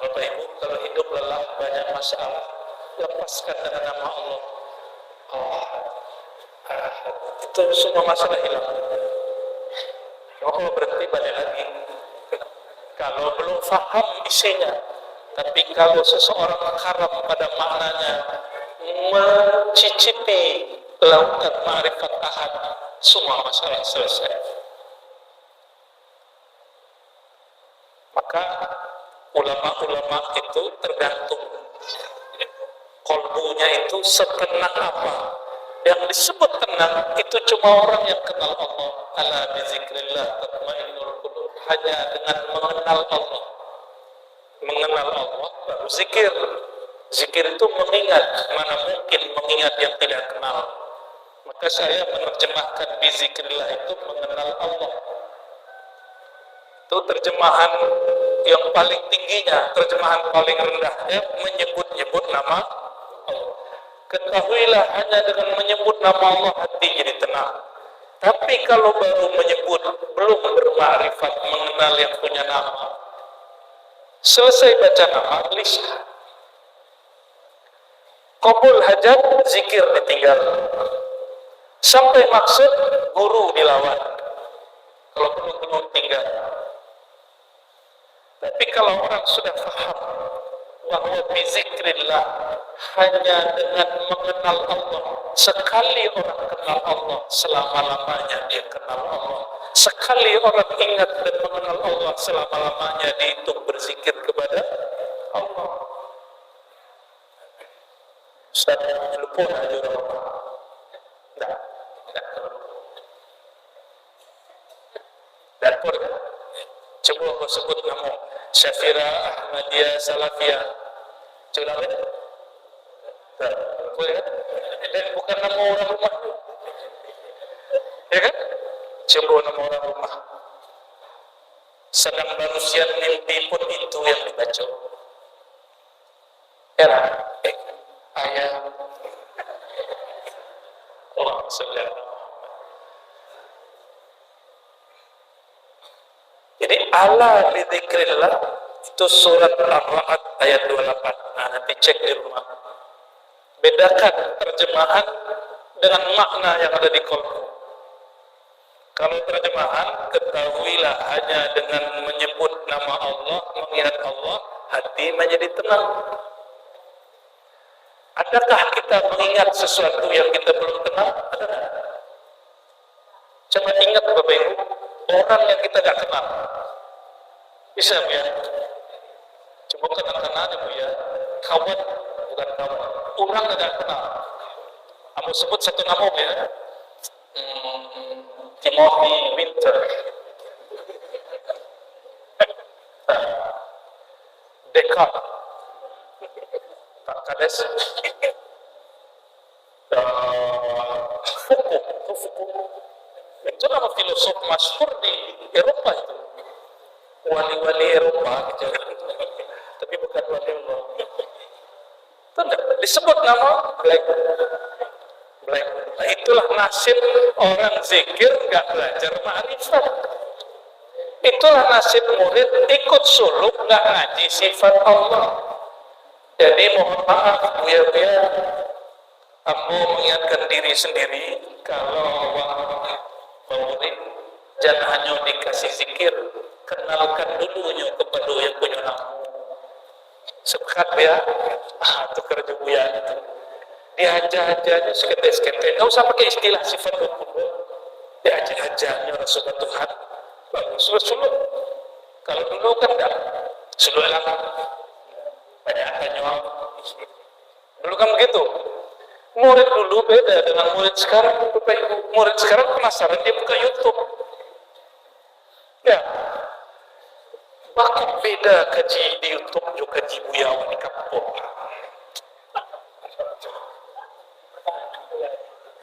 Bapak Ibu, kalau hidup lelah, banyak masalah, lepaskan dengan nama Allah. Allah. Itu semua masalah hilang. Kalau berhenti balik lagi. Kalau belum faham isinya, tapi kalau seseorang karam pada maknanya, mencicipi lautan ma'rifat ahad, semua masalah selesai. Maka ulama-ulama itu tergantung kolbunya itu setenang apa. Yang disebut tenang itu cuma orang yang kenal Allah. Ala bizikrillah tatmainnul qulub. Hanya dengan mengenal Allah. Mengenal Allah baru zikir. Zikir itu mengingat. Mana mungkin mengingat yang tidak kenal. Maka saya menerjemahkan bizikrillah itu mengenal Allah. Itu terjemahan yang paling tingginya, terjemahan paling rendahnya menyebut-nyebut nama Allah. Ketahuilah hanya dengan menyebut nama Allah hati jadi tenang. Tapi kalau baru menyebut, belum bermakrifat mengenal yang punya nama, selesai baca nama, lisan. Qabul hajat, zikir ditinggal. Sampai maksud, guru dilawan. Kalau perlu tinggal. Tapi kalau orang sudah faham bahwa bizikrillah hanya dengan mengenal Allah, sekali orang kenal Allah, selama-lamanya dia kenal Allah. Sekali orang ingat dan mengenal Allah, selama-lamanya dihitung berzikir kepada Allah. Ustaz, lupa aja orang. Tidak. Dan pun coba aku sebut nama Syafira Ahmadiyah Salafiyah. Coba lihat. Boleh kan? Dan bukan nama orang rumah. Ya kan? Coba nama orang rumah. Sedang manusia mimpi pun itu yang dibaca. Era. Ayah. Allah SWT. Jadi ala lidzikrillah itu surat Ar-Ra'd ayat 28. Nah, nanti cek di rumah. Bedakan terjemahan dengan makna yang ada di kolbu. Kalau terjemahan, ketahuilah hanya dengan menyebut nama Allah, mengingat Allah, hati menjadi tenang. Adakah kita mengingat sesuatu yang kita belum kenal? Ada. Coba ingat Bapak Ibu, orang yang kita tidak kenal. Bisa Bu ya? Coba kenal-kenal aja Bu ya. Kawan, bukan kawan. Orang tidak kenal. Kamu sebut satu nama Bu ya. Timothy Winter. Descartes. Pak Kades. Foucault. Itu nama filosof masyhur di Eropa itu. Wali-wali Eropa gitu. Tapi bukan wali Allah. Itu disebut nama Black. Nah, itulah nasib orang zikir nggak belajar ma'rifat. Itulah nasib murid ikut suluk nggak ngaji sifat Allah. Jadi mohon maaf buya-buya, ambo mengingatkan diri sendiri kalau murid jangan hanya dikasih zikir, kenalkan dulunya kepada yang punya nama. Sepakat ya? Itu kerja buya itu. Diajar-ajarnya seketek-seketek. Nggak usah pakai istilah sifat Allah. Diajar-ajarnya Rasulullah Tuhan. Bagus Rasulullah. Kalau dulu kan enggak. Rasulullah banyak tanya. Dulu kan begitu. Murid dulu beda dengan murid sekarang. Murid sekarang penasaran dia buka YouTube. Ya. Bahkan beda kaji di YouTube juga kaji buyawan di kampung.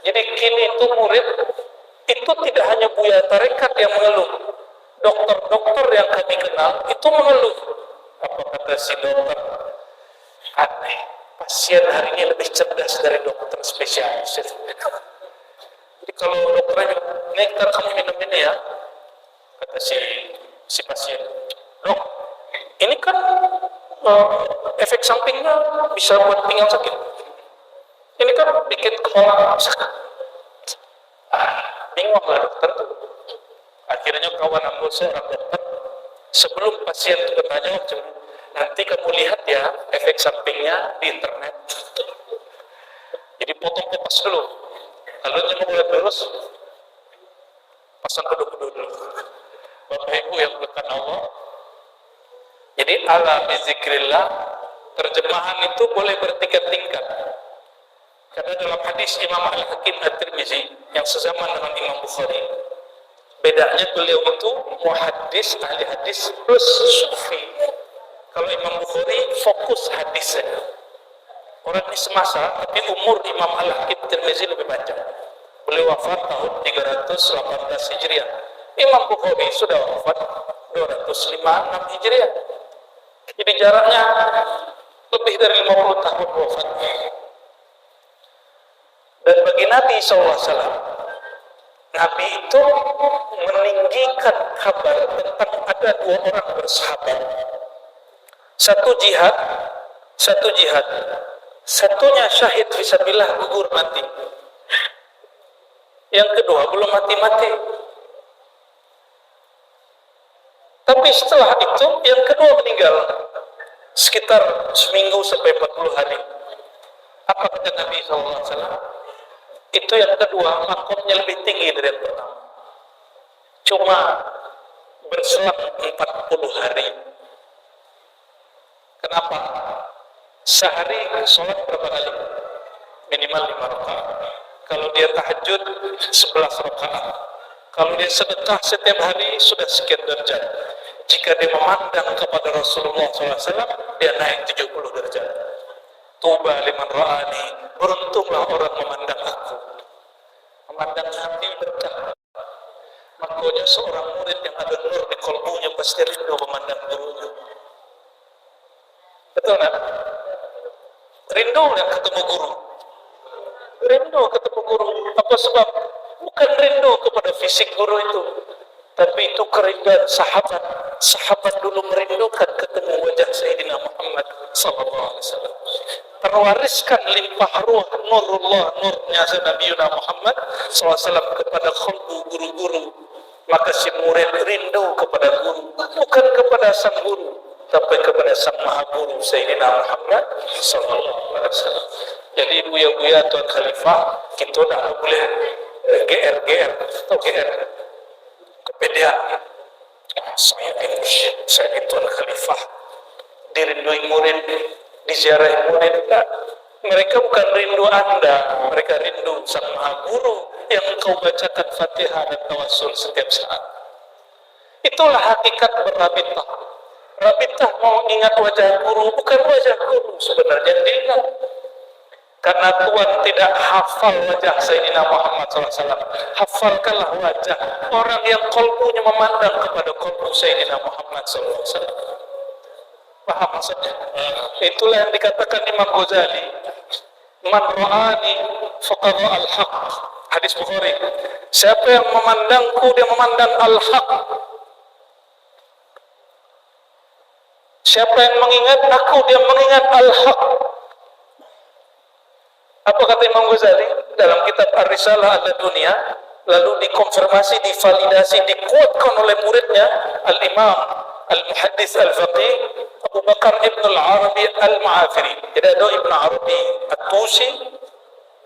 Jadi kini itu murid itu tidak hanya buya tarekat yang mengeluh, dokter-dokter yang kami kenal itu mengeluh. Apa kata si dokter? Aneh, pasien hari ini lebih cerdas dari dokter spesialis. Jadi kalau dokternya, nektar kamu minum ini ya, kata si pasien. Dok, ini kan efek sampingnya bisa buat pinggang sakit. Ini kan bikin kepala sakit. Bingung lah dokter tuh. Akhirnya kawan aku seorang dokter, sebelum pasien itu bertanya, nanti kamu lihat ya efek sampingnya di internet. Jadi potong kupas dulu, lalu jangan mulai terus pasang kedua-kedua dulu. Bapak Ibu yang berkat Allah, jadi ala bizikrillah, terjemahan itu boleh bertingkat-tingkat. Karena dalam hadis Imam Al-Hakim At-Tirmizi yang sezaman dengan Imam Bukhari, bedanya beliau itu muhaddis, ahli hadis plus sufi. Kalau Imam Bukhari fokus hadisnya. Orang ini semasa, tapi umur Imam Al-Hakim At-Tirmizi lebih panjang. Beliau wafat tahun 318 Hijriah. Imam Bukhari sudah wafat 256 Hijriah. Jadi jaraknya lebih dari 50 tahun wafatnya. Dan bagi Nabi SAW, Nabi itu meninggikan kabar tentang ada dua orang bersahabat. Satu jihad, satunya syahid fisabilillah, gugur mati. Yang kedua belum mati-mati. Tapi setelah itu yang kedua meninggal sekitar seminggu sampai 40 hari. Apa kata Nabi SAW? Itu yang kedua makomnya lebih tinggi dari yang pertama. Cuma berselang 40 hari. Kenapa? Sehari sholat berapa kali? Minimal 5 rakaat. Kalau dia tahajud 11 rakaat. Kalau dia sedekah setiap hari sudah sekian derajat. Jika dia memandang kepada Rasulullah SAW, dia naik 70 derajat. Tuba liman ra'ani, beruntunglah orang memandang aku. Memandang Nabi berkah. Makanya seorang murid yang ada nur di kolbunya pasti rindu memandang gurunya. Betul tak? Rindu yang ketemu guru. Rindu ketemu guru. Apa sebab? Bukan rindu kepada fisik guru itu, tapi itu kerinduan sahabat. Sahabat dulu merindukan ketemu wajah Sayyidina Muhammad sallallahu alaihi wasallam. Terwariskan limpah ruh nurullah, nurnya Nabiuna Muhammad SAW kepada khalbu guru-guru. Maka si murid rindu kepada guru, bukan kepada sang guru, tapi kepada sang maha guru Sayyidina Muhammad sallallahu alaihi wasallam. Jadi buya-buya Tuan Khalifah, kita tidak boleh GR atau GR kepedean. Saya ini mursyid, saya ini Tuan Khalifah, dirindui murid, diziarahi murid. Enggak. Mereka bukan rindu Anda, mereka rindu sang maha guru yang engkau bacakan Fatihah dan tawassul setiap saat. Itulah hakikat berrabitah. Rabitah mau ingat wajah guru, bukan wajah guru sebenarnya diingat. Karena Tuhan tidak hafal wajah Sayyidina Muhammad SAW. Hafalkanlah wajah orang yang kolbunya memandang kepada kolbu Sayyidina Muhammad SAW. Paham maksudnya? Itulah yang dikatakan Imam Ghazali. Man ra'ani faqara al-haq. Hadis Bukhari. Siapa yang memandangku, dia memandang al-haq. Siapa yang mengingat aku, dia mengingat al-haq. Apa kata Imam Ghazali dalam kitab Ar-Risalah Ad-Dunia, lalu dikonfirmasi, divalidasi, dikuatkan oleh muridnya Al-Imam Al-Muhaddis Al-Faqih Abu Bakar Ibn Al-Arabi Al-Ma'afiri. Jadi ada Ibn Arabi At-Tusi,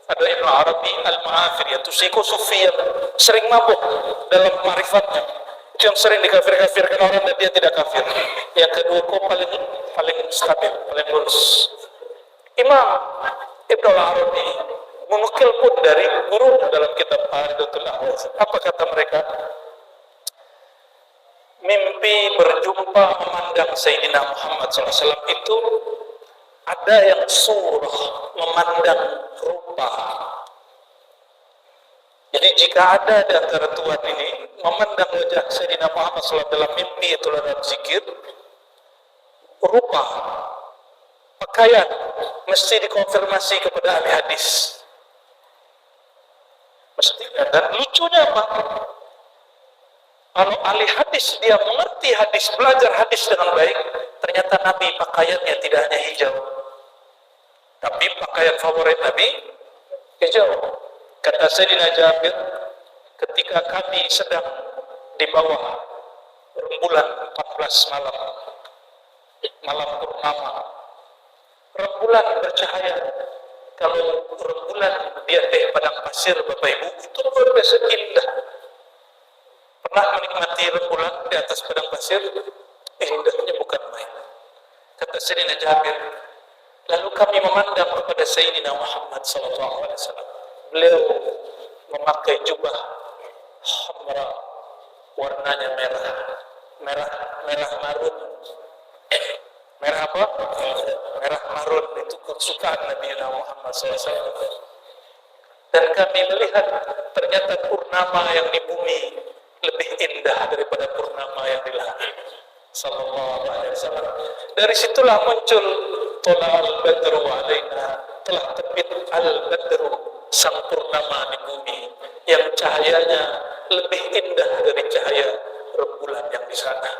ada Ibn Arabi Al-Ma'afiri. At-Tusi itu sufi yang sering mabuk dalam ma'rifatnya, itu yang sering dikafir-kafirkan orang dan dia tidak kafir. Yang kedua kok paling stabil, paling lurus. Imam Ibn Arabi menukil pun dari guru dalam kitab Aridatul Ahwaz. Apa kata mereka? Mimpi berjumpa memandang Sayyidina Muhammad SAW itu ada yang surah, memandang rupa. Jadi jika ada di antara Tuhan ini memandang wajah Sayyidina Muhammad SAW dalam mimpi, itu dalam zikir, rupa, pakaian, mesti dikonfirmasi kepada ahli hadis. Mestinya. Dan lucunya apa? Kalau ahli hadis dia mengerti hadis, belajar hadis dengan baik, Ternyata Nabi pakaiannya tidak hanya hijau, tapi pakaian favorit Nabi hijau. Kata Sayyidina Jabir, ketika kami sedang di bawah rembulan 14 malam, malam purnama, rembulan bercahaya. Kalau rembulan di atas padang pasir, Bapak Ibu, itu luar biasa indah. Pernah menikmati rembulan di atas padang pasir? Indahnya bukan main. Kata Sayyidina Jabir, lalu kami memandang kepada Sayyidina Muhammad SAW. Beliau memakai jubah hamra, warnanya merah marun. Merah apa? Merah marun, itu kesukaan Nabi Muhammad SAW. Dan kami melihat ternyata purnama yang di bumi lebih indah daripada purnama yang di langit. Sallallahu alaihi wasallam. Dari situlah muncul tola al-badru alaina, telah terbit al-badru, sang purnama di bumi yang cahayanya lebih indah dari cahaya rembulan yang di sana.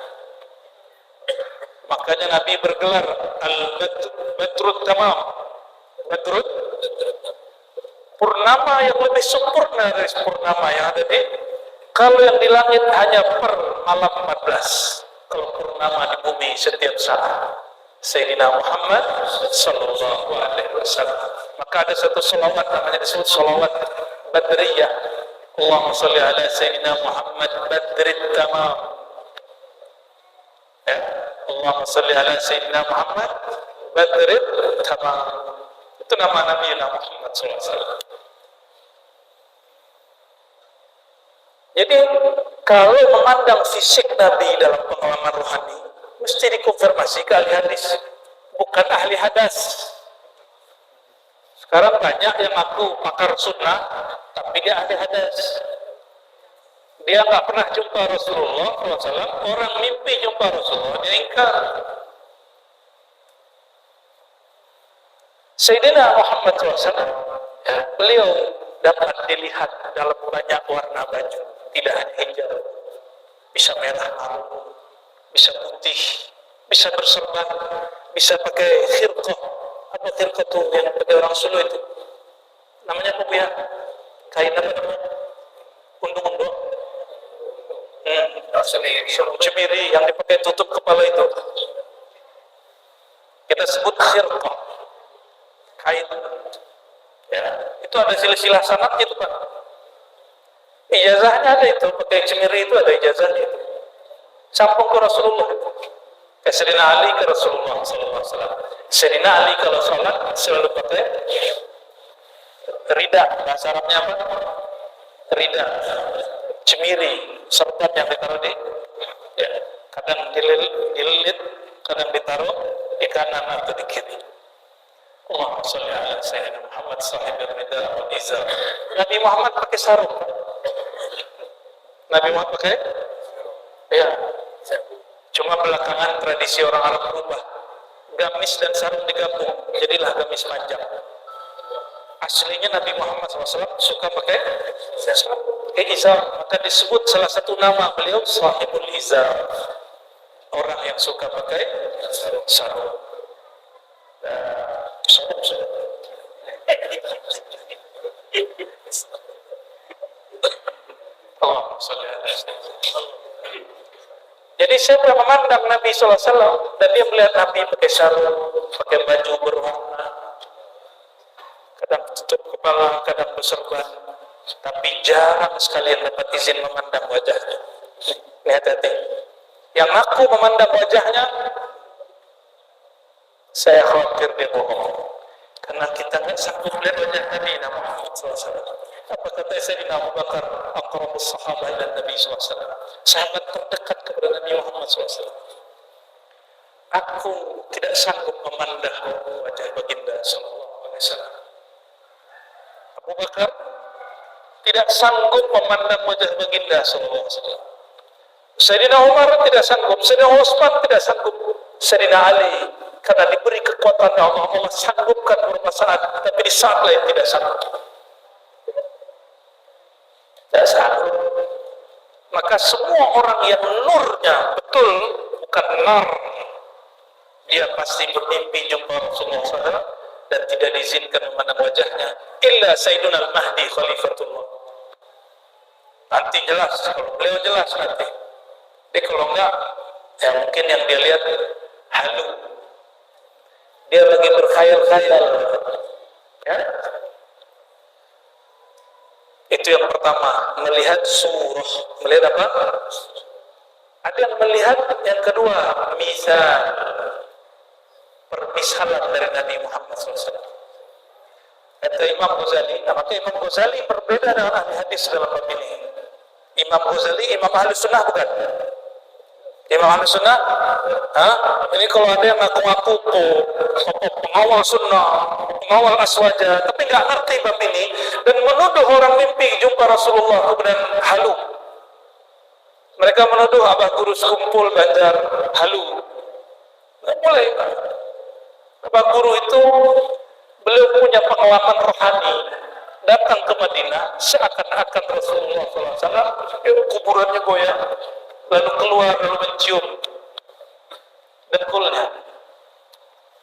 Makanya Nabi bergelar al-badrut tamam, badrut, purnama yang lebih sempurna dari purnama yang ada di, kalau yang di langit hanya per malam 14, kalau purnama di bumi setiap saat. Sayyidina Muhammad sallallahu alaihi wasallam. Maka ada satu salawat namanya disebut salawat Badriyah. Allahumma salli ala Sayyidina Muhammad Badrit tamam. Ya. Allahumma salli ala Sayyidina Muhammad Badrit tamam. Itu nama Nabi Muhammad sallallahu alaihi wasallam. Jadi kalau memandang fisik Nabi dalam pengalaman rohani, mesti dikonfirmasi ke ahli hadis, bukan ahli hadas. Sekarang banyak yang ngaku pakar sunnah, tapi dia ahli hadas. Dia nggak pernah jumpa Rasulullah SAW, orang mimpi jumpa Rasulullah, dia ingkar. Sayyidina Muhammad SAW, ya, beliau dapat dilihat dalam banyak warna baju, tidak hanya hijau, bisa merah marun, bisa putih, bisa berserban, bisa pakai khirqah. Apa khirqah itu yang pakai orang Sulu itu? Namanya apa ya? Kain apa namanya? Undung-undung. Cemiri yang dipakai tutup kepala itu. Kita sebut khirqah. Kain. Ya, itu ada silsilah sanadnya itu, Pak. Ijazahnya ada itu, pakai cemiri itu ada ijazahnya itu. Sambung ke Rasulullah itu. Ke Sayyidina Ali ke Rasulullah SAW. Sayyidina Ali kalau sholat selalu pakai rida. Bahasa Arabnya apa? Rida. Cemiri, serban yang ditaruh di, ya, kadang dililit, kadang ditaruh di kanan atau di kiri. Allahumma sholli ala Sayyidina Muhammad sahibir rida wal izar. Nabi Muhammad pakai sarung. Nabi Muhammad pakai? Ya. Cuma belakangan tradisi orang Arab berubah. Gamis dan sarung digabung, jadilah gamis panjang. Aslinya Nabi Muhammad SAW suka pakai izar, maka disebut salah satu nama beliau sahibul izar, orang yang suka pakai sarung. Jadi saya pernah memandang Nabi SAW dan dia melihat Nabi pakai sarung, pakai baju berwarna, kadang tutup kepala, kadang berserban, tapi jarang sekali yang dapat izin memandang wajahnya. Ini hati-hati. Yang aku memandang wajahnya, saya khawatir dia bohong, karena kita nggak sanggup lihat wajah Nabi Muhammad SAW. Apa kata Sayyidina Abu Bakar, aqrabus sahabah ila Nabi SAW, sahabat terdekat kepada Nabi Muhammad SAW. Aku tidak sanggup memandang wajah baginda Sallallahu Alaihi Wasallam. Abu Bakar tidak sanggup memandang wajah baginda Sallallahu Alaihi Wasallam. Sayyidina Umar tidak sanggup, Sayyidina Utsman tidak sanggup, Sayyidina Ali karena diberi kekuatan Allah sanggupkan beberapa saat, tapi di saat lain tidak sanggup. Tidak sanggup. Maka semua orang yang nurnya betul, bukan nar, dia pasti bermimpi jumpa Rasulullah SAW dan tidak diizinkan memandang wajahnya illa Sayyiduna al-Mahdi Khalifatullah. Nanti jelas, kalau beliau jelas nanti. Jadi kalau enggak, ya mungkin yang dia lihat halu. Dia lagi berkhayal-khayal. Ya? Itu yang pertama, melihat surah. Melihat apa? Ada yang melihat yang kedua, misal. Permisalan dari Nabi Muhammad SAW. Kata Imam Ghazali, maka Imam Ghazali berbeda dengan ahli hadis dalam bab ini. Imam Ghazali, Imam Ahli Sunnah bukan? Imam Ahli Sunnah? Hah? Ini kalau ada yang ngaku-ngaku pengawal sunnah, pengawal aswaja, tapi nggak ngerti bab ini dan menuduh orang mimpi jumpa Rasulullah kemudian halu. Mereka menuduh Abah Guru Sekumpul Banjar halu. Mulai Abah Guru itu beliau punya pengalaman rohani, datang ke Madinah seakan-akan Rasulullah SAW kuburannya goyang, lalu keluar lalu mencium dengkulnya.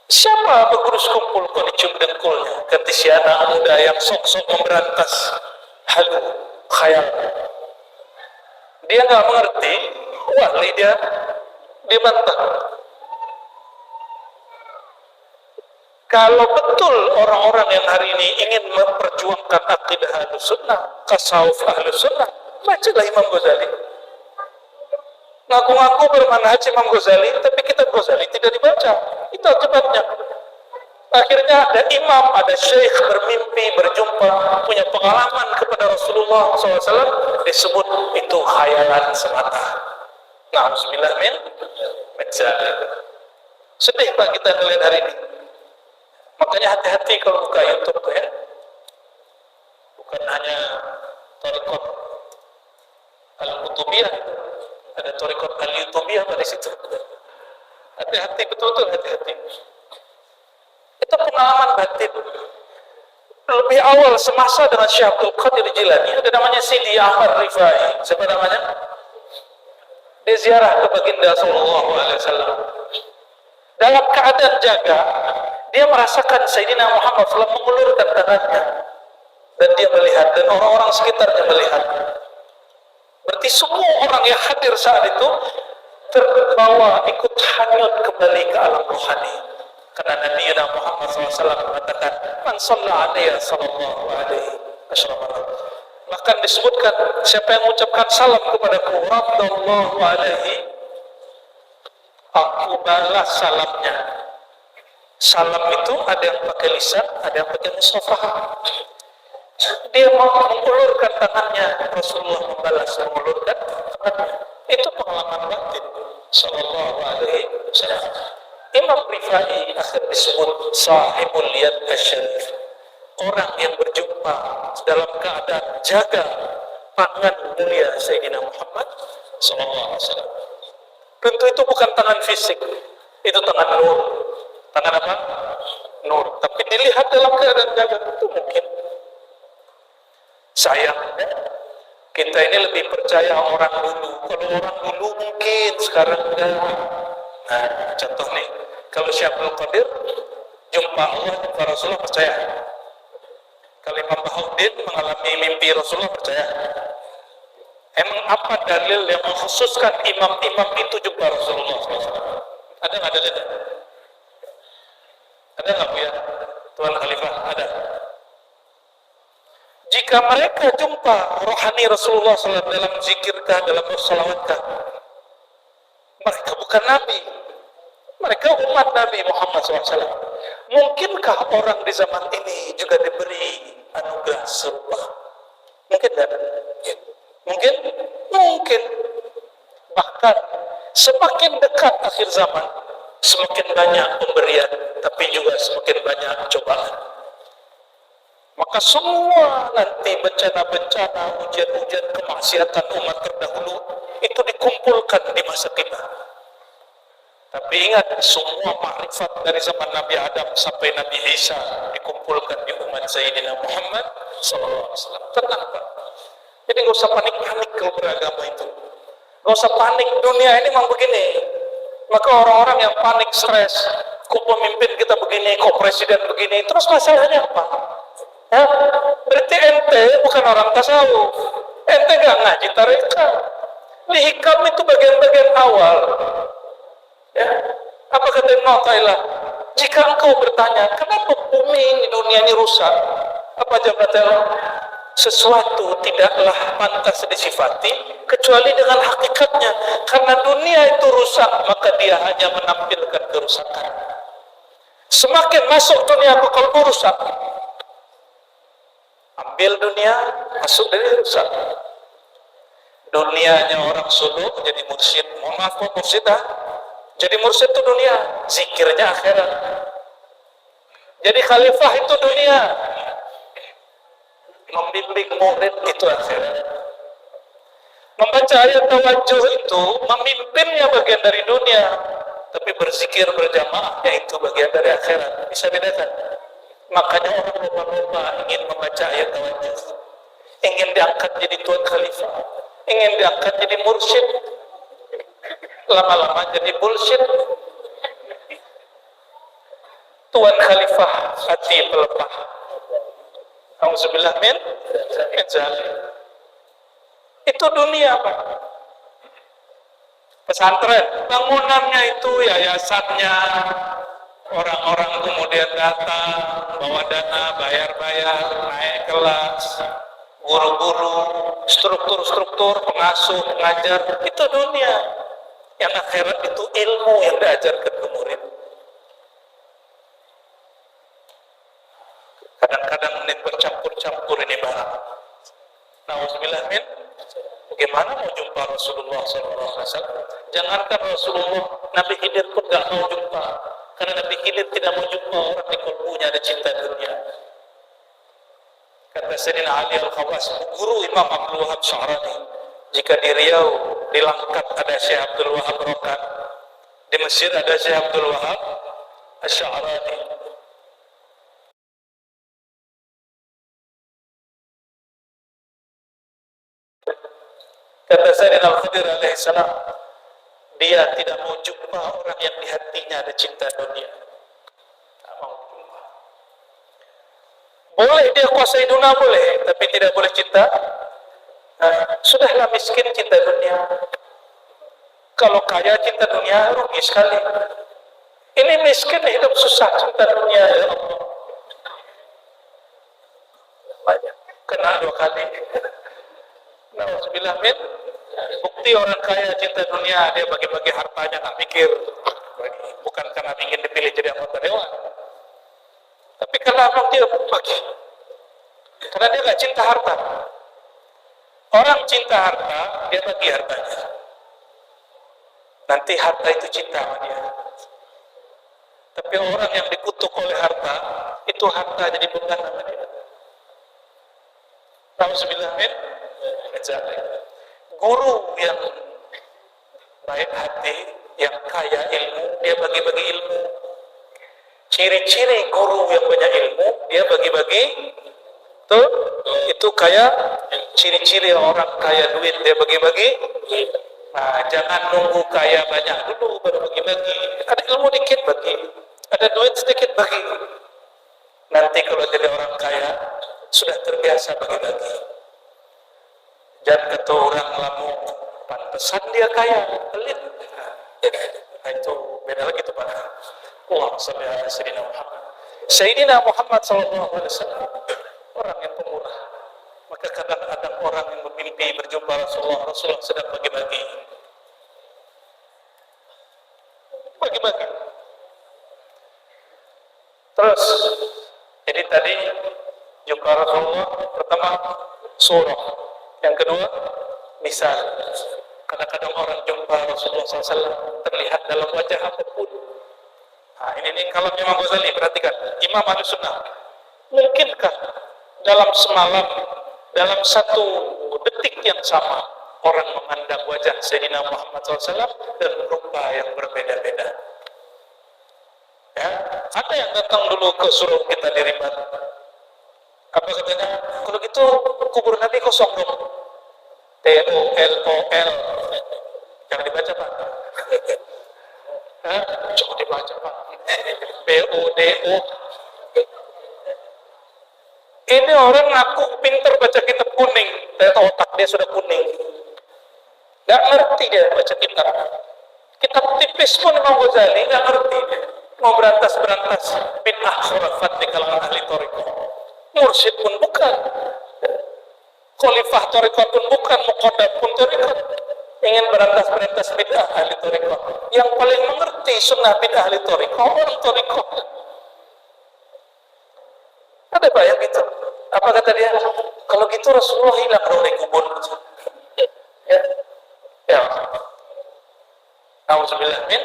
Siapa Abah Guru Sekumpul kok dicium dengkulnya? Kata si anak muda yang sok-sok memberantas halu khayal. Dia nggak mengerti, wali dia bantah. Kalau betul orang-orang yang hari ini ingin memperjuangkan akidah Ahlus Sunnah, tasawuf Ahlus Sunnah, bacalah Imam Ghazali. Ngaku-ngaku bermanhaj Imam Ghazali, tapi kitab Ghazali tidak dibaca. Itu akibatnya. Akhirnya ada imam, ada syekh bermimpi, berjumpa, punya pengalaman kepada Rasulullah SAW, disebut itu khayalan semata. Na'udzubillah min dzalik. Sedih Pak kita melihat hari ini. Makanya hati-hati kalau buka YouTube ya. Bukan hanya thariqat al-Qutubiyah, ada thariqat al-Yutubiyah pada situ. Hati-hati, betul-betul hati-hati. Itu pengalaman batin. Lebih awal semasa dengan Syekh Abdul Qadir Jilani, ada namanya Sidi Ahmad Rifai. Siapa namanya? Dia ziarah ke baginda sallallahu alaihi wasallam. Dalam keadaan jaga, dia merasakan Sayyidina Muhammad SAW mengulurkan tangannya dan dia melihat, dan orang-orang sekitarnya melihat. Berarti semua orang yang hadir saat itu terbawa ikut hanyut kembali ke alam rohani. Karena Nabi Muhammad SAW mengatakan, "Man shalla alaihi sallallahu alaihi wasallam." Bahkan disebutkan, siapa yang mengucapkan salam kepadaku, radallahu alaihi, aku balas salamnya. Salam itu ada yang pakai lisan, ada yang pakai musafahah. Dia mau mengulurkan tangannya, Rasulullah membalas mengulurkan tangannya. Itu pengalaman batin sallallahu alaihi wasallam. Imam Rifai akan disebut sahibul yad asyarif, orang yang berjumpa dalam keadaan jaga tangan mulia Sayyidina Muhammad sallallahu alaihi wasallam. Tentu itu bukan tangan fisik, itu tangan nur. Tangan apa? Nur. Tapi dilihat dalam keadaan jaga, itu mungkin. Sayangnya kita ini lebih percaya orang dulu. Kalau orang dulu mungkin, sekarang enggak. Nah, contoh nih, kalau Syekh Abdul Qadir jumpa Allah, jumpa Rasulullah, percaya. Kalau Imam Bahauddin mengalami mimpi Rasulullah, percaya. Emang apa dalil yang mengkhususkan imam-imam itu jumpa Rasulullah SAW? Ada nggak dalilnya? Ada nggak Bu ya? Tuan Khalifah, ada. Jika mereka jumpa rohani Rasulullah SAW dalam zikirkah, dalam salawatkah, mereka bukan Nabi. Mereka umat Nabi Muhammad SAW. Mungkinkah orang di zaman ini juga diberi anugerah serupa? Mungkin tidak? Mungkin? Mungkin. Bahkan semakin dekat akhir zaman, semakin banyak pemberian, tapi juga semakin banyak cobaan. Maka semua nanti bencana-bencana, ujian-ujian kemaksiatan umat terdahulu itu dikumpulkan di masa kita. Tapi ingat, semua makrifat dari zaman Nabi Adam sampai Nabi Isa dikumpulkan di umat Sayyidina Muhammad SAW. Tenang Pak. Jadi nggak usah panik-panik kalau beragama itu. Nggak usah panik, dunia ini memang begini. Maka orang-orang yang panik, stres, kok pemimpin kita begini, kok presiden begini, terus masalahnya apa? Ya, berarti ente bukan orang tasawuf, ente gak ngaji tarekat. Hikam itu bagian-bagian awal. Ya, apa kata Ibnu Athaillah? Jika engkau bertanya, kenapa bumi ini, dunia ini rusak? Apa jawabannya? Sesuatu tidaklah pantas disifati kecuali dengan hakikatnya. Karena dunia itu rusak, maka dia hanya menampilkan kerusakan. Semakin masuk dunia ke kalbu rusak, ambil dunia, masuk dari rusak. Dunianya orang suluk jadi mursyid. Mohon maaf kok mursyid jadi mursyid itu dunia, zikirnya akhirat. Jadi khalifah itu dunia, membimbing murid itu akhirat. Membaca ayat tawajuh itu memimpinnya bagian dari dunia, tapi berzikir berjamaah itu bagian dari akhirat. Bisa bedakan? Makanya orang lupa-lupa ingin membaca ayat tawajuh, ingin diangkat jadi tuan khalifah, ingin diangkat jadi mursyid, lama-lama jadi bullshit. Tuan khalifah hati pelepah. Auzubillah min zalim. Itu dunia, Pak. Pesantren, bangunannya itu, yayasannya, orang-orang kemudian datang, bawa dana, bayar-bayar, naik kelas, guru-guru, struktur-struktur, pengasuh, pengajar, itu dunia. Yang akhirat itu ilmu yang diajarkan ke murid. Kadang-kadang menit bercampur-campur ini barang. Nauzubillah min. Bagaimana mau jumpa Rasulullah SAW? Jangankan Rasulullah, Nabi Khidir pun gak mau jumpa. Karena Nabi Khidir tidak mau jumpa orang di kalbunya ada cinta dunia. Kata Sayyidina Ali Al-Khawas, guru Imam Abdul Wahab Sya'rani, jika di Riau, di Langkat ada Syekh Abdul Wahab Rokan, di Mesir ada Syekh Abdul Wahab Sya'rani. Kata Sayyidina Al-Khidir alaihissalam, dia tidak mau jumpa orang yang di hatinya ada cinta dunia. Tak mau jumpa. Boleh dia kuasai dunia, boleh, tapi tidak boleh cinta. Sudahlah miskin cinta dunia. Kalau kaya cinta dunia, rugi sekali. Ini miskin hidup susah cinta dunia, ya Allah. Banyak. Kena 2 kali. Nauzubillah min. Bukti orang kaya cinta dunia, dia bagi-bagi hartanya nggak mikir, bukan karena ingin dipilih jadi anggota dewan, tapi karena memang dia bagi, karena dia nggak cinta harta. Orang cinta harta, dia bagi hartanya, nanti harta itu cinta sama dia. Tapi orang yang dikutuk oleh harta, itu harta jadi beban sama dia. Nauzubillah min. Guru yang baik hati, yang kaya ilmu, dia bagi-bagi ilmu. Ciri-ciri guru yang banyak ilmu, dia bagi-bagi. Tuh, itu kaya. Ciri-ciri orang kaya duit, dia bagi-bagi. Nah, jangan nunggu kaya banyak dulu baru bagi-bagi. Ada ilmu dikit bagi, ada duit sedikit bagi. Nanti kalau jadi orang kaya, sudah terbiasa bagi-bagi. Jangan kata orang lamu, pantesan dia kaya, pelit. Nah, itu beda lagi tuh Pak. Allahumma shalli ala Sayyidina Muhammad. Sayyidina Muhammad SAW orang yang pemurah. Maka kadang-kadang orang yang bermimpi berjumpa Rasulullah sedang bagi-bagi. Bagi-bagi. Terus, jadi tadi jumpa Rasulullah pertama surah. Yang kedua, misal. Kadang-kadang orang jumpa Rasulullah SAW terlihat dalam wajah apapun. Nah, ini kalau Imam Ghazali, perhatikan. Imam Ahlussunnah, mungkinkah dalam semalam, dalam satu detik yang sama, orang memandang wajah Sayyidina Muhammad SAW dan rupa yang berbeda-beda? Ya, ada yang datang dulu ke surau kita di Ribat. Apa katanya? Kalau gitu kubur Nabi kosong dong. TOLOL. Jangan dibaca Pak. Hah? Coba dibaca Pak. BODO. Ini orang ngaku pinter baca kitab kuning, ternyata otak dia sudah kuning. Gak ngerti dia baca kitab. Kitab tipis pun Imam Ghazali gak ngerti dia. Mau berantas bid'ah khurafat di kalangan ahli thariqah. Mursyid pun bukan. Khalifah thariqah pun bukan, muqaddam pun thariqah. Ingin berantas bid'ah ahli thariqah. Yang paling mengerti sunnah bid'ah ahli thariqah orang thariqah. Ada Pak yang gitu. Apa kata dia? Kalau gitu Rasulullah hilang dari kubur. Ya. Ya. Nauzubillah min.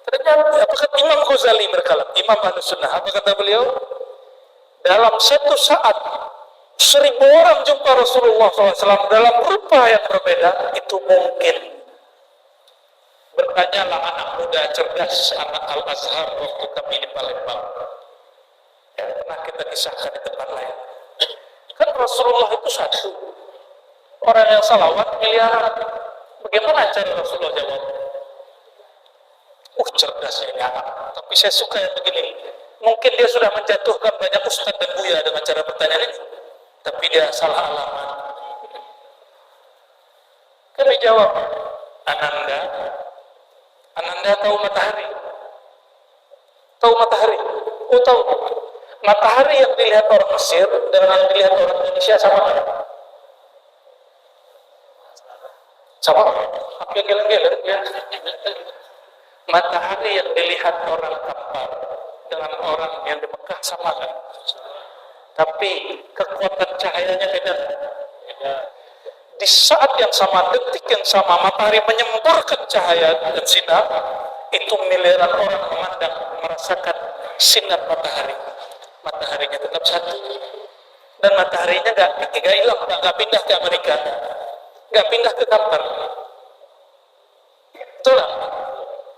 Ternyata apa kata Imam Ghazali berkalam? Imam Ahlus Sunnah. Apa kata beliau? Dalam satu saat 1000 orang jumpa Rasulullah SAW dalam rupa yang berbeda, itu mungkin. Bertanyalah anak muda cerdas, anak Al-Azhar waktu kami di Palembang. Ya, pernah kita kisahkan di tempat lain. Kan Rasulullah itu satu. Orang yang salawat miliaran. Bagaimana cara Rasulullah jawab? Cerdas ini anak. Tapi saya suka yang begini. Mungkin dia sudah menjatuhkan banyak ustadz dan buya dengan cara pertanyaan ini. Tapi dia salah alamat. Kami jawab, Ananda tahu matahari? Tahu matahari? Oh tahu. Matahari yang dilihat orang Mesir dengan yang dilihat orang Indonesia sama kan? Sama. Hampir geleng-geleng ya. Matahari yang dilihat orang Kampar dengan orang yang di Mekah sama kan? Tapi kekuatan cahayanya beda. Di saat yang sama, detik yang sama, matahari menyemburkan cahaya dan sinar, itu miliaran orang memandang, merasakan sinar matahari. Mataharinya tetap satu. Dan mataharinya nggak hilang, nggak pindah ke Amerika, nggak pindah ke Kampar. Itulah.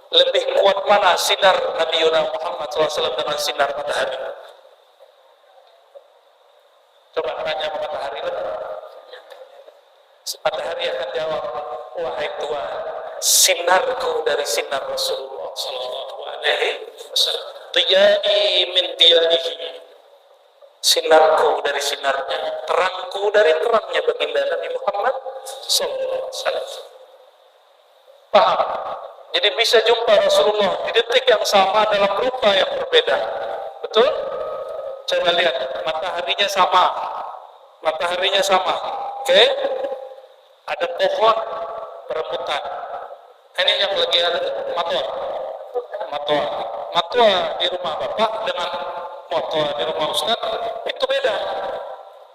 Lebih kuat mana sinar Nabi Muhammad SAW dengan sinar matahari? Coba tanya matahari. Matahari akan jawab, wahai Tuhan, sinarku dari sinar Rasulullah SAW. Diyai min diyaihi. Sinarku dari sinarnya, terangku dari terangnya baginda Nabi Muhammad SAW. Paham? Jadi bisa jumpa Rasulullah di detik yang sama dalam rupa yang berbeda. Betul? Coba lihat, mataharinya sama. Mataharinya sama. Oke? Ada pohon berebutan. Ini yang lagi ada matwa di rumah Bapak dengan matwa di rumah Ustaz itu beda.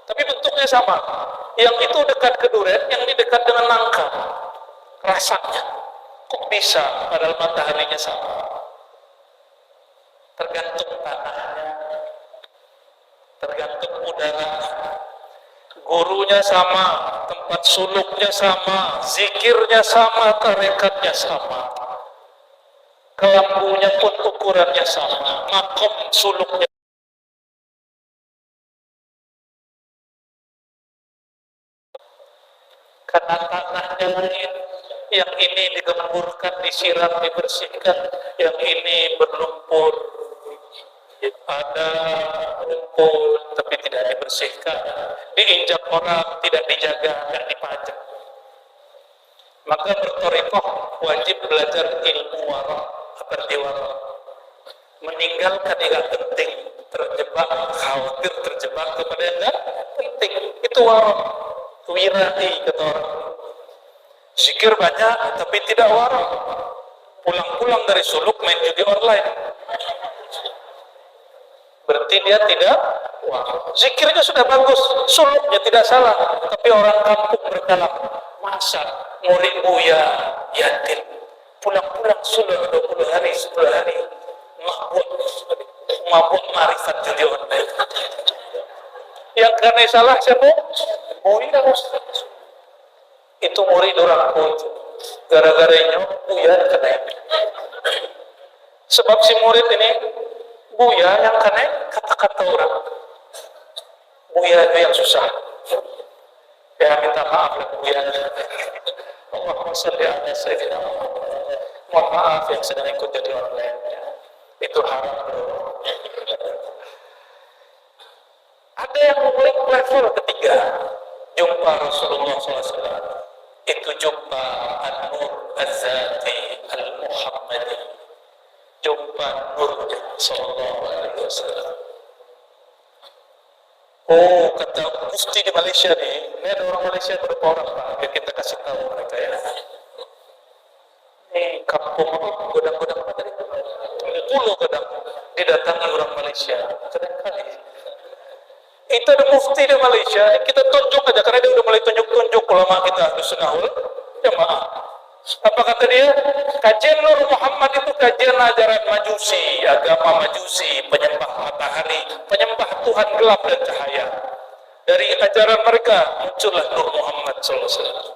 Tapi bentuknya sama. Yang itu dekat ke duren, yang ini dekat dengan nangka. Rasanya. Kok bisa padahal mataharinya sama? Tergantung tanahnya, tergantung udaranya. Gurunya sama, tempat suluknya sama, zikirnya sama, tarekatnya sama. Kelambunya pun ukurannya sama, makom suluknya. Karena tanahnya lain. Yang ini digemburkan, disiram, dibersihkan. Yang ini berlumpur. Ada rumput tapi tidak dibersihkan. Diinjak orang, tidak dijaga, tidak dipajak. Maka berthariqah wajib belajar ilmu wara, arti wara. Meninggalkan yang tidak penting, terjebak, khawatir terjebak kepada yang tidak penting. Itu wara. Wirai kata orang. Zikir banyak tapi tidak wara. Pulang-pulang dari suluk main judi online. Berarti dia tidak wara. Zikirnya sudah bagus, suluknya tidak salah, tapi orang kampung berkalam, masa murid buya yatim pulang-pulang sudah 20 hari 10 hari mabuk marifat judi online. Yang karena salah siapa? Buya. Itu murid orang itu gara-garanya buya kena. Sebab si murid ini buya yang kena kata-kata orang. Buya itu yang susah. Ya minta maaf lah buya. Allahumma shalli ala sayyidina Muhammad. Mohon maaf yang sedang ikut jadi online ya. Itu haram bro. Ada yang level ketiga, jumpa Rasulullah SAW. Itu jumpa An-Nur Az-Zati Al-Muhammadi, jumpa Nurnya Sallallahu Alaihi Wasallam. Oh, kata mufti di Malaysia nih, ini ada orang Malaysia berapa orang Pak? Biar kita kasih tahu mereka ya. Ini kampung apa? Godang-godang apa tadi? Pulau Godang didatangi orang Malaysia. Kadang-kadang itu ada mufti di Malaysia, kita tunjuk aja karena dia udah mulai tunjuk-tunjuk ulama kita Sunnahul Jamaah. Apa kata dia? Kajian Nur Muhammad itu kajian ajaran Majusi, agama Majusi, penyembah matahari, penyembah Tuhan gelap dan cahaya. Dari ajaran mereka muncullah Nur Muhammad SAW.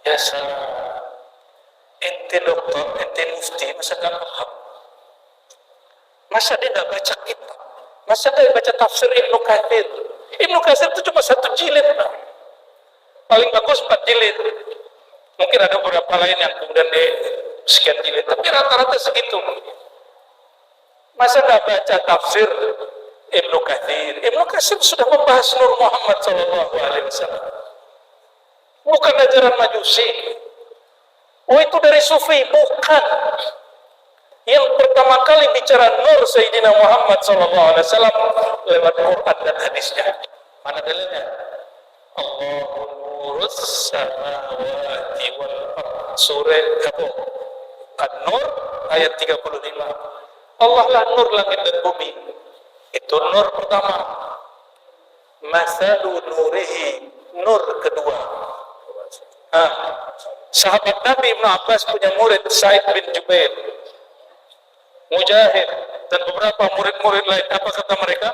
Ya salam. Ente dokter, ente mufti, masa gak paham? Masa dia gak baca kitab? Masa gak baca tafsir Ibnu Katsir? Ibnu Katsir itu cuma 1 jilid. Paling bagus 4 jilid. Mungkin ada beberapa lain yang kemudian di sekian jilid, tapi rata-rata segitu. Masa gak baca tafsir Ibnu Katsir? Ibnu Katsir sudah membahas Nur Muhammad SAW. Bukan ajaran Majusi. Oh, itu dari Sufi, bukan. Yang pertama kali bicara Nur Sayyidina Muhammad SAW lewat Quran dan hadisnya. Mana dalilnya? Allahu nurus samawati wal ardh. Surah apa? An-Nur ayat 35. Allah lah nur langit dan bumi. Itu nur pertama. Masalu nurihi, nur kedua. Sahabat Nabi Ibn Abbas punya murid Sa'id bin Jubair, Mujahid, dan beberapa murid-murid lain. Apa kata mereka?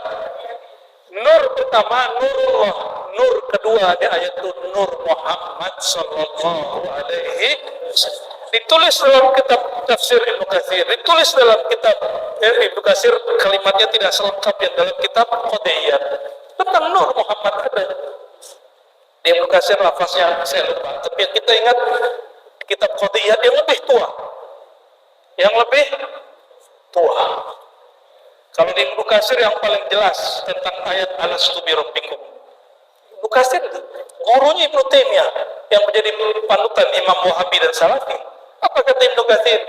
Nur pertama Nurullah, nur kedua di ayat itu Nur Muhammad Sallallahu Alaihi Wasallam. Ditulis dalam kitab tafsir Ibnu Katsir, ditulis dalam kitab Ibnu Katsir, kalimatnya tidak selengkap yang dalam kitab Qadiyat. Tentang Nur Muhammad ada. Di Ibnu Katsir lafaznya saya lupa, tapi yang kita ingat kitab Qadiyat yang lebih tua. Yang lebih tua. Kalau di Ibnu Katsir yang paling jelas tentang ayat alastu bi rabbikum. Ibnu Katsir gurunya Ibnu Taimiyah yang menjadi panutan Imam Wahabi dan Salafi. Apa kata Ibnu Katsir?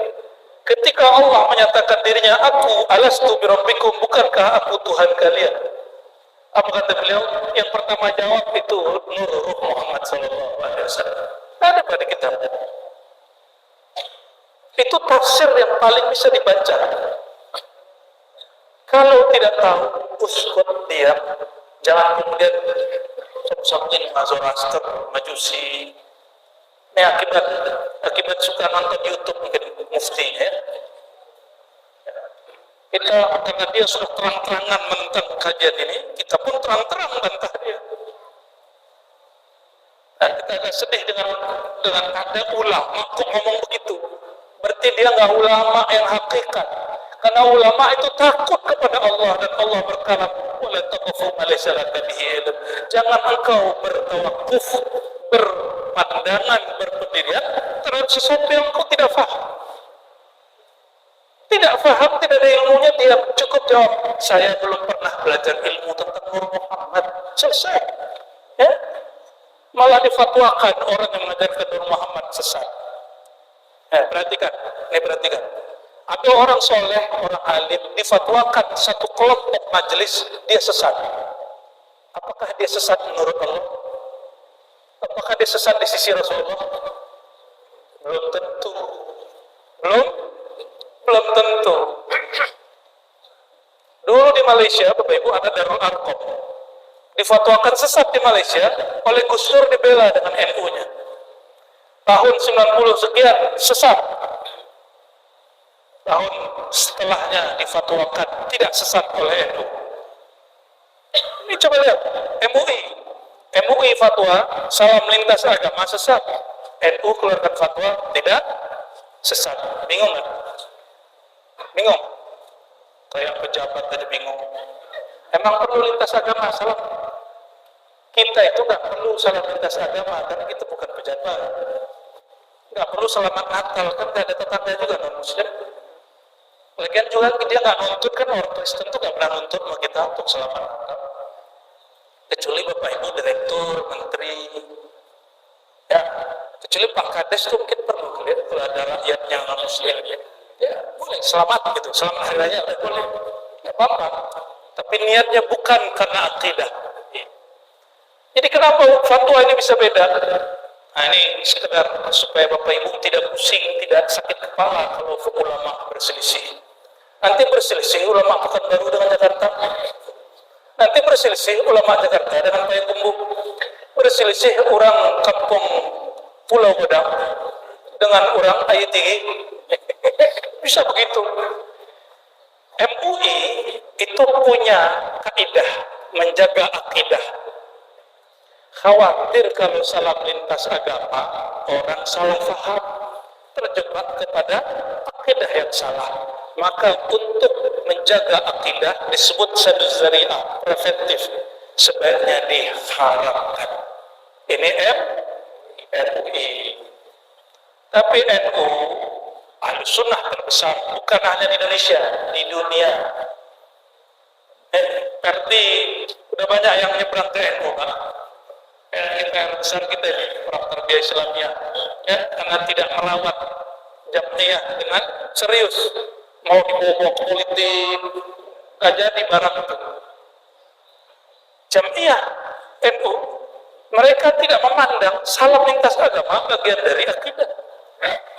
Ketika Allah menyatakan dirinya, aku alastu bi rabbikum, bukankah aku Tuhan kalian? Apa kata beliau? Yang pertama jawab itu Nur Muhammad sallallahu alaihi wasallam. Ada pada kitab. Itu tafsir yang paling bisa dibaca. Kalau tidak tahu, uskut, diam. Jangan kemudian sok-sokin Zoroaster, Majusi. Ini akibat suka nonton YouTube mungkin muftinya ya. Kita, karena dia sudah terang-terangan menentang kajian ini, kita pun terang-terang bantah dia. Nah, kita agak sedih dengan ada ulama kok ngomong begitu. Berarti dia nggak ulama yang hakikat. Karena ulama itu takut kepada Allah dan Allah berkalam, wala taqfu ma laysa laka bihi ilm. Jangan engkau bertawakuf, berpandangan, berpendirian terhadap sesuatu yang engkau tidak faham. Tidak faham, tidak ada ilmunya, dia cukup jawab, saya belum pernah belajar ilmu tentang Nur Muhammad. Selesai. Ya? Malah difatwakan orang yang mengajarkan Nur Muhammad sesat. Perhatikan, ini perhatikan. Ada orang soleh, orang alim, difatwakan satu kelompok majelis, dia sesat. Apakah dia sesat menurut Allah? Apakah dia sesat di sisi Rasulullah? Belum tentu. Belum tentu. Dulu di Malaysia, Bapak Ibu, ada Darul Arqam. Difatwakan sesat di Malaysia, oleh Gus Dur dibela dengan NU-nya. Tahun 90 sekian, sesat. Tahun setelahnya difatwakan tidak sesat oleh NU. Ini coba lihat, MUI fatwa salam lintas agama sesat. NU keluarkan fatwa tidak sesat. Bingung kan? Bingung? Kayak pejabat tadi bingung. Emang perlu lintas agama salam? Kita itu nggak perlu salam lintas agama karena kita bukan pejabat. Nggak perlu selamat Natal, kan nggak ada tetangga juga non-Muslim. Lagian juga dia nggak nuntut, kan orang Kristen tuh nggak pernah nuntut sama kita untuk selamat Natal. Kecuali Bapak Ibu Direktur, Menteri, ya, kecuali Pak Kades tuh mungkin perlu kalian kalau ada rakyatnya non-Muslim, ya boleh selamat gitu, selamat hari raya, boleh, nggak apa-apa. Tapi niatnya bukan karena akidah. Jadi kenapa fatwa ini bisa beda? Nah ini sekedar supaya Bapak Ibu tidak pusing, tidak sakit kepala kalau ulama berselisih. Nanti berselisih ulama Pekanbaru dengan Jakarta. Nanti berselisih ulama Jakarta dengan Payakumbuh. Berselisih orang kampung Pulau Godang dengan orang Ayat Tinggi. Bisa begitu. MUI itu punya kaidah menjaga akidah. Khawatir kalau salah lintas agama, orang salah faham, terjebak kepada akidah yang salah. Maka untuk menjaga akidah disebut saddu zari'ah, preventif, sebaiknya diharamkan. Ini MUI. Tapi NU, Ahlus Sunnah terbesar, bukan hanya di Indonesia, di dunia. Berarti udah banyak yang nyebrang ke NU, Pak. Kita besar kita ini, orang tarbiyah Islamiyah, ya, karena tidak merawat Jam'iyah dengan serius, mau dibawa politik, gak jadi barang itu. Jam'iyah NU, mereka tidak memandang salam lintas agama bagian dari akidah.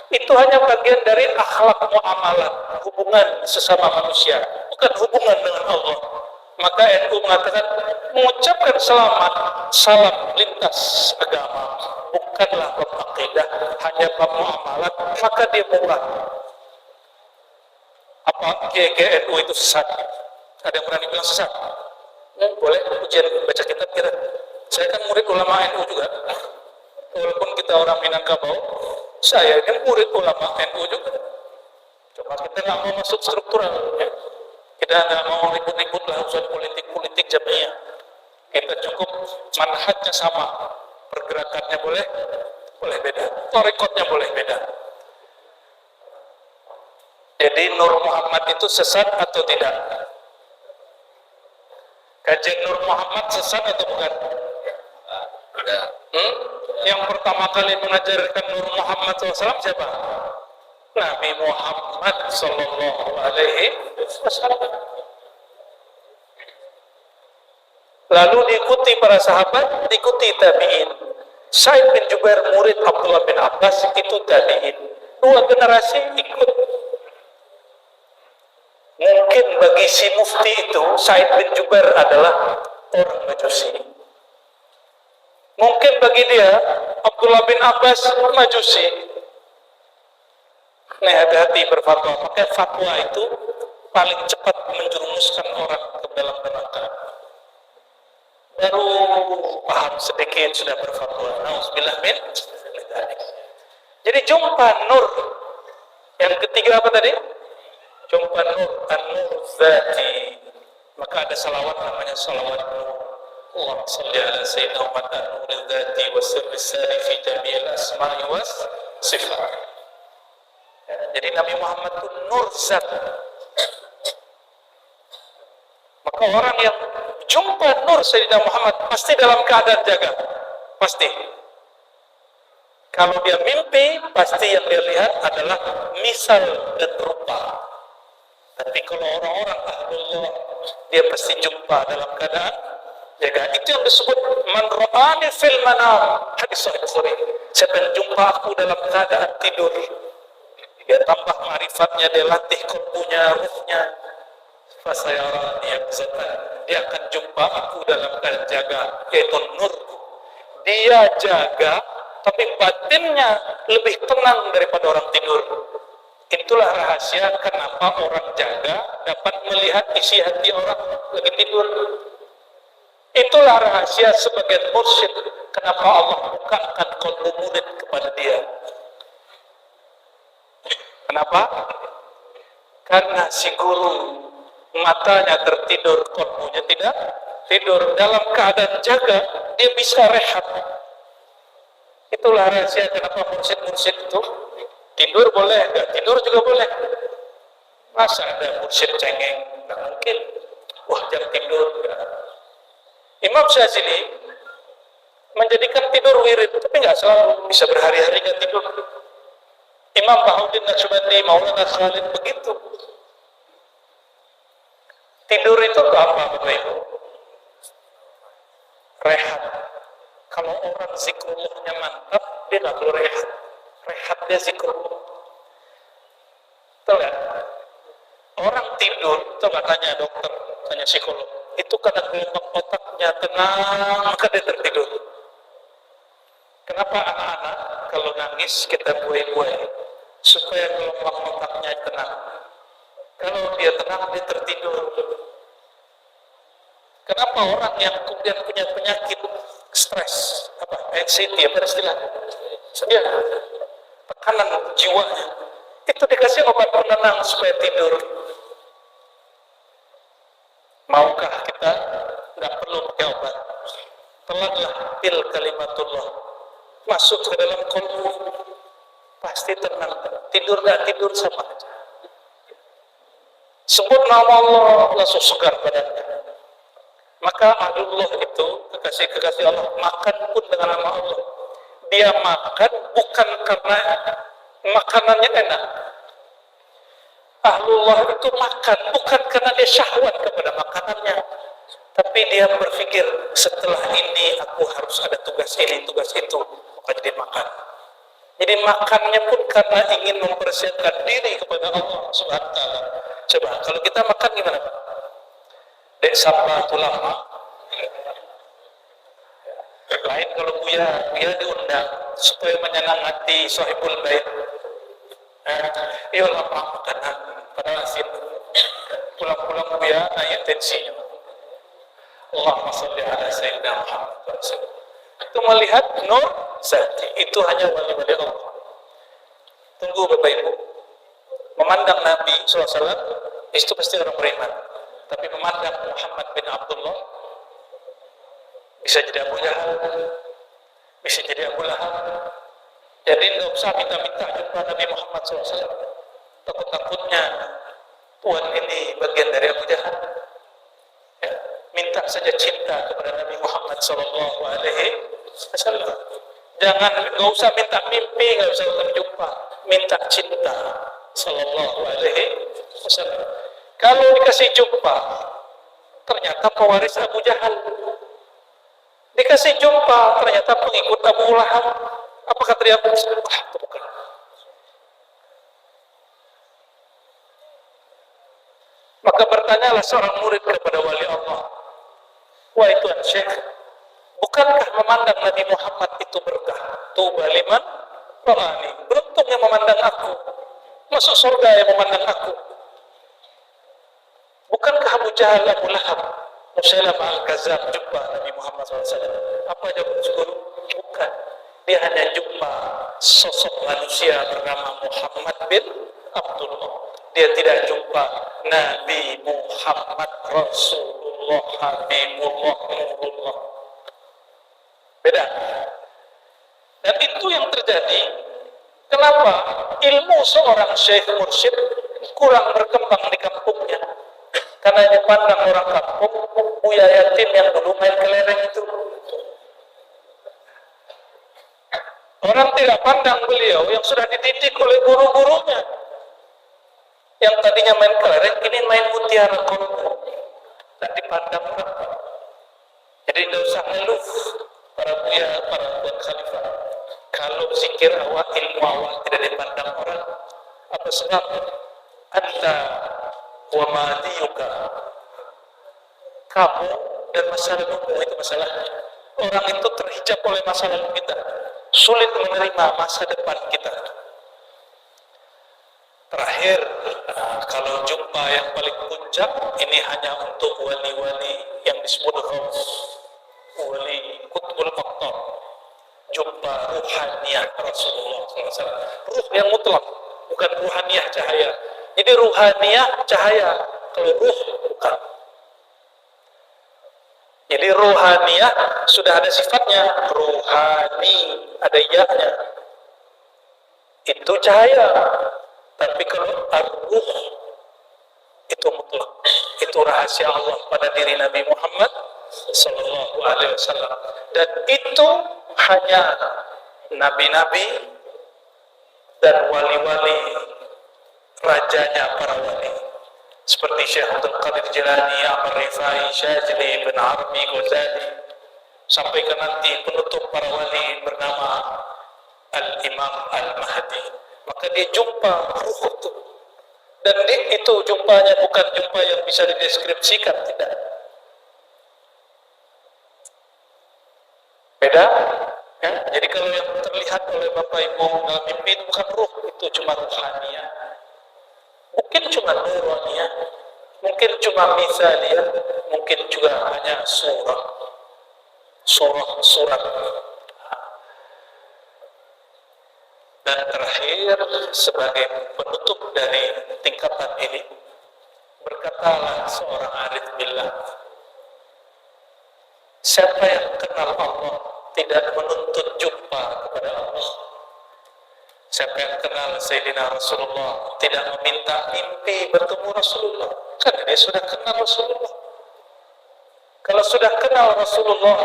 Itu hanya bagian dari akhlak muamalah, hubungan sesama manusia, bukan hubungan dengan Allah. Maka NU mengatakan mengucapkan selamat salam lintas agama bukanlah bab akidah, hanya bab muamalat, maka dia murah. Apa GGNU itu sesat? Ada yang berani bilang sesat? Boleh ujian baca kitab kita. Saya kan murid ulama NU juga. Walaupun kita orang Minangkabau, saya ini murid ulama NU juga. Cuma kita nggak mau masuk struktural, ya. Kita nggak mau ribut-ribut lah urusan politik Jam'iyah. Kita cukup manhajnya sama, pergerakannya boleh beda, tarekatnya boleh beda. Jadi Nur Muhammad itu sesat atau tidak? Kajian Nur Muhammad sesat atau bukan? Yang pertama kali mengajarkan Nur Muhammad SAW siapa? Nabi Muhammad Sallallahu Alaihi Wasallam. Lalu diikuti para sahabat, diikuti tabi'in. Sa'id bin Jubair murid Abdullah bin Abbas itu tabi'in. Dua generasi ikut. Mungkin bagi si mufti itu Sa'id bin Jubair adalah orang Majusi. Mungkin bagi dia Abdullah bin Abbas Majusi. Nah, hati-hati berfatwa. Pakai fatwa itu paling cepat menjerumuskan orang ke dalam neraka. Baru paham sedikit sudah berfatwa. Nauzubillah min dzalik. Jadi jumpa nur. Yang ketiga apa tadi? Jumpa nur, an-nur dzati. Maka ada salawat namanya salawat nur. Allahumma shalli ala sayyidina Muhammad an-nur dzati wa sirri sari fi jami'il asma'i was sifat. Jadi Nabi Muhammad itu nur zat. Maka orang yang jumpa nur Sayyidina Muhammad pasti dalam keadaan jaga. Pasti. Kalau dia mimpi, pasti yang dia lihat adalah misal dan rupa. Tapi kalau orang-orang ahlullah, dia pasti jumpa dalam keadaan jaga. Itu yang disebut man ra'ani fil manam. Hadis sahih Bukhari. Siapa yang jumpa aku dalam keadaan tidur, dia tambah ma'rifatnya, dia latih kalbunya, ruhnya. Fasayarani yaqzatan. Dia akan jumpa aku dalam keadaan jaga, yaitu nur. Dia jaga, tapi batinnya lebih tenang daripada orang tidur. Itulah rahasia kenapa orang jaga dapat melihat isi hati orang lagi tidur. Itulah rahasia sebagian mursyid kenapa Allah bukakan qalbu murid kepada dia. Kenapa? Karena si guru matanya tertidur, qalbunya tidak tidur. Dalam keadaan jaga, dia bisa rehat. Itulah rahasia kenapa mursyid-mursyid itu tidur boleh, nggak tidur juga boleh. Masa ada mursyid cengeng? Nggak mungkin. Wah, jam tidur. Imam Syazili menjadikan tidur wirid, tapi nggak selalu, bisa berhari-hari nggak tidur. Imam Bahuddin Naqsyabandi, Maulana Khalid begitu. Tidur itu apa, Bapak Ibu? Rehat. Kalau orang zikrullahnya mantap, dia nggak perlu rehat. Rehat dia zikrullah. Tahu nggak? Orang tidur, coba tanya dokter, tanya psikolog, itu karena gelombang otaknya tenang, maka dia tertidur. Kenapa anak-anak kalau nangis kita buai-buai? Supaya gelombang otaknya tenang. Kalau dia tenang, dia tertidur. Kenapa orang yang kemudian punya penyakit stres, anxiety, apa istilah? Ya, tekanan jiwanya, itu dikasih obat penenang supaya tidur. Maukah kita nggak perlu pakai obat? Telanlah pil kalimatullah masuk ke dalam kolbu, pasti tenang. Tidur nggak tidur sama aja. Sebut nama Allah, langsung segar badannya. Maka ahlullah itu kekasih-kekasih Allah makan pun dengan nama Allah. Dia makan bukan karena makanannya enak. Ahlullah itu makan bukan karena dia syahwat kepada makanannya, tapi dia berpikir setelah ini aku harus ada tugas ini, tugas itu, maka jadi makan. Jadi makannya pun karena ingin mempersiapkan diri kepada Allah Subhanahu wa taala. Coba kalau kita makan gimana, Pak? Dek sapa ulama. Lain kalau Buya diundang supaya menyenangati sahibul bait. Iya lama makanan padahal asin. Pulang-pulang Buya naik tensinya. Allahumma sholli ala sayyidina Muhammad. Itu melihat nur zati, itu hanya wali-wali Allah. Tunggu Bapak Ibu, memandang Nabi SAW itu pasti orang beriman, tapi memandang Muhammad bin Abdullah bisa jadi Abu Jahal, bisa jadi Abu Lahab. Jadi nggak usah minta-minta jumpa Nabi Muhammad SAW. Takut-takutnya Tuhan ini bagian dari Abu Jahal. Ya, minta saja cinta kepada Nabi Muhammad SAW. Jangan, nggak usah minta mimpi, nggak usah jumpa, minta cinta Sallallahu Alaihi Wasallam. Kalau dikasih jumpa, ternyata pewaris Abu Jahal. Dikasih jumpa, ternyata pengikut Abu Lahab. Apa kata dia? Wah, itu bukan. Maka bertanyalah seorang murid kepada wali Allah, wahai Tuan Syekh, bukankah memandang Nabi Muhammad itu berkah? Tuba liman ra'ani, beruntung yang memandang aku, masuk surga yang memandang aku. Bukankah Abu Jahal, Abu Lahab, Musailamah al-Kadzdzab jumpa Nabi Muhammad SAW? Apa jawab guru? Bukan. Dia hanya jumpa sosok manusia bernama Muhammad bin Abdullah. Dia tidak jumpa Nabi Muhammad Rasulullah Habibullah Nurullah. Beda. Dan itu yang terjadi. Kenapa ilmu seorang syekh mursyid kurang berkembang di kampungnya? Karena dia pandang orang kampung, Buya yatim yang dulu main kelereng itu. Orang tidak pandang beliau yang sudah dididik oleh guru-gurunya. Yang tadinya main kelereng, kini main mutiara kolbu. Tak dipandang orang. Jadi tidak usah ngeluh para Buya, para tuan khalifah. Kalau zikir awal, ilmu awal tidak dipandang orang, apa sebab? Anta wa madiyuka, kamu dan masa lalumu itu masalahnya. Orang itu terhijab oleh masa lalu kita, sulit menerima masa depan kita. Terakhir, kalau jumpa yang paling puncak ini hanya untuk wali-wali yang disebut ghaus, wali kutbul maktab, jumpa ruhaniyah Rasulullah SAW, ruh yang mutlak, bukan ruhaniyah cahaya. Jadi ruhaniyah cahaya, kalau ruh bukan. Jadi rohaniyah sudah ada sifatnya, rohani, ada iya-nya. Itu cahaya. Tapi kalau ar-ruh itu mutlak. Itu rahasia Allah pada diri Nabi Muhammad sallallahu alaihi wasallam. Dan itu hanya nabi-nabi dan wali-wali, rajanya para wali. Seperti Syekh Abdul Qadir Jilani, Ahmad Rifai, Syazili, Ibn Arabi, Ghazali, sampai ke nanti penutup para wali bernama Al-Imam Al-Mahdi. Maka dia jumpa ruh itu. Dan itu jumpanya bukan jumpa yang bisa dideskripsikan, tidak. Beda? Ya? Jadi kalau yang terlihat oleh Bapak Ibu dalam mimpi itu bukan ruh, itu cuma ruhaniyah. Mungkin cuma nuraniya, mungkin cuma misalnya, mungkin juga hanya surat. Dan terakhir, sebagai penutup dari tingkatan ini, berkatalah seorang arif billah, siapa yang kenal Allah tidak menuntut jumpa kepada Allah. Siapa yang kenal Sayyidina Rasulullah tidak meminta mimpi bertemu Rasulullah, karena dia sudah kenal Rasulullah. Kalau sudah kenal Rasulullah,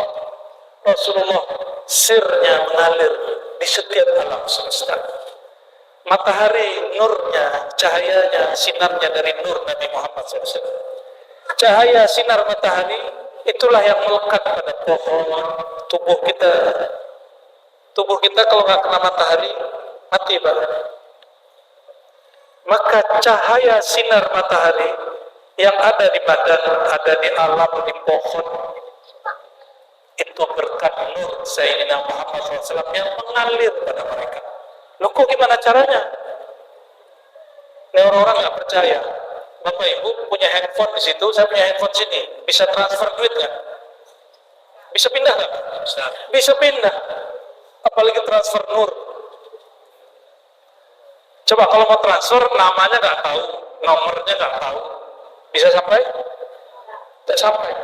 sirnya mengalir di setiap alam semesta. Matahari nurnya, cahayanya, sinarnya dari nur Nabi Muhammad SAW. Cahaya sinar matahari itulah yang melekat pada pohon. Tubuh kita kalau nggak kena matahari mati banget. Maka cahaya sinar matahari yang ada di badan, ada di alam, di pohon, itu berkat nur Sayyidina Muhammad SAW yang mengalir pada mereka. Loh kok gimana caranya? Ini orang-orang nggak percaya. Bapak Ibu punya handphone di situ, saya punya handphone sini, bisa transfer duit nggak? Bisa pindah nggak? Bisa pindah. Apalagi transfer nur. Coba kalau mau transfer, namanya nggak tahu, nomornya nggak tahu, bisa sampai? Tidak sampai.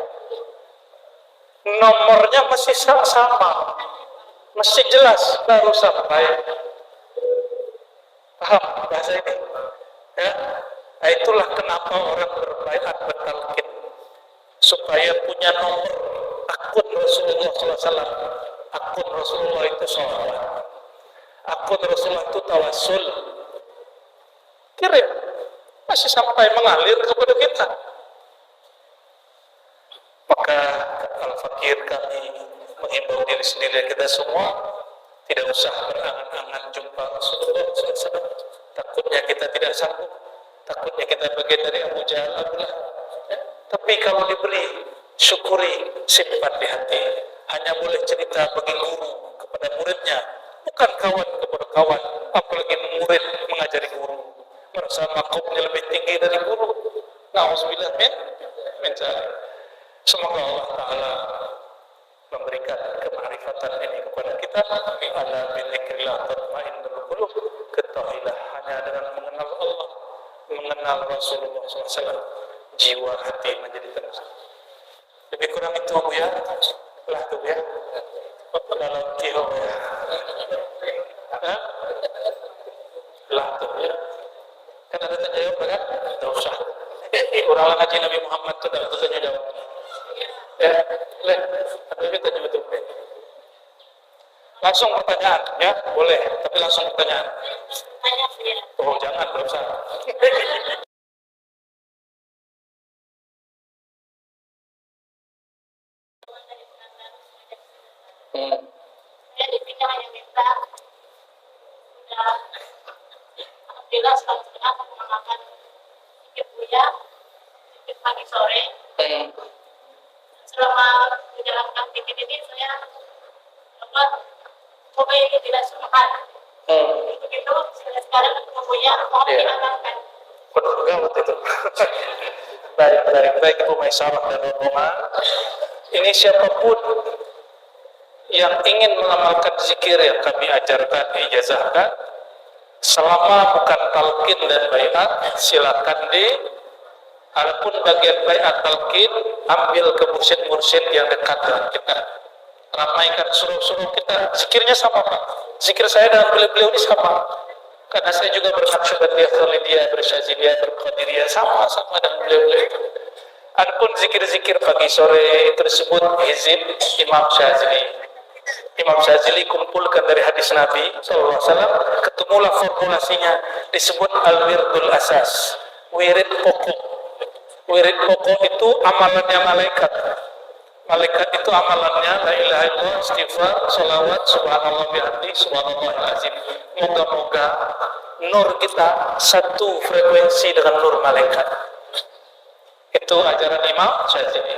Nomornya masih sama, masih jelas, baru sampai. Paham bahasa ini? Ya? Nah, itulah kenapa orang berbaiat bertalqin, supaya punya nomor akun Rasulullah SAW. Akun Rasulullah itu sholawat, akun Rasulullah itu tawasul. Kirim, masih sampai mengalir kepada kita. Maka Al-Fakir kami menghimbau diri sendiri, kita semua tidak usah berangan-angan jumpa Rasulullah SAW. Takutnya kita tidak sanggup, takutnya kita bagian dari Abu Jahal, Abu Lahab. Ya? Tapi kalau diberi, syukuri, simpan di hati. Hanya boleh cerita bagi guru kepada muridnya, bukan kawan kepada kawan, apalagi murid mengajari guru. Merasa makomnya lebih tinggi dari guru. Na'udzubillah min dzalik. Semoga Allah Ta'ala memberikan kemarifatan ini kepada kita. Ala bidzikrillah tatma'innul qulub. Ketahuilah hanya dengan mengenal Allah, mengenal Rasulullah SAW, jiwa hati menjadi tenang. Lebih kurang itu Bu ya. Lah tuh ya. Dalam kilo ya. Lah tuh ya. Kan ada tanya jawab kan? Tidak usah. Orang ngaji Nabi Muhammad itu tidak tanya jawab. Ya, tapi tanya betul. Langsung pertanyaan, ya boleh, tapi langsung pertanyaan. Oh jangan, belum usah. Alhamdulillah setelah setengah aku mengamalkan sedikit buya, sedikit pagi sore. Selama menjalankan pikir ini saya coba ini tidak semangat. Begitu sekarang ketemu buya, mohon diamalkan. Benar banget itu. Baik Ibu Maisarah dan rombongan. Ini siapapun yang ingin mengamalkan zikir yang kami ajarkan, ijazahkan, selama bukan talqin dan baiat, silakan Adapun bagian baiat talqin, ambil ke mursyid-mursyid yang dekat dengan kita. Ramaikan suruh-suruh kita. Zikirnya sama Pak. Zikir saya dengan beliau-beliau ini sama. Karena saya juga bernaqsybaniyah, khalidiyah, bersyaziliyah, berqadiriyah, sama-sama dengan beliau-beliau. Adapun zikir-zikir pagi sore itu disebut hizib Imam Syazili. Imam Syazili kumpulkan dari hadis Nabi SAW, ketemulah formulasinya, disebut al-wirdul asas, wirid pokok. Wirid pokok itu amalannya malaikat. Malaikat itu amalannya la ilaha illallah, istighfar, salawat, subhanallah bihamdi, subhanallahil azim. Moga-moga nur kita satu frekuensi dengan nur malaikat. Itu ajaran Imam Syazili.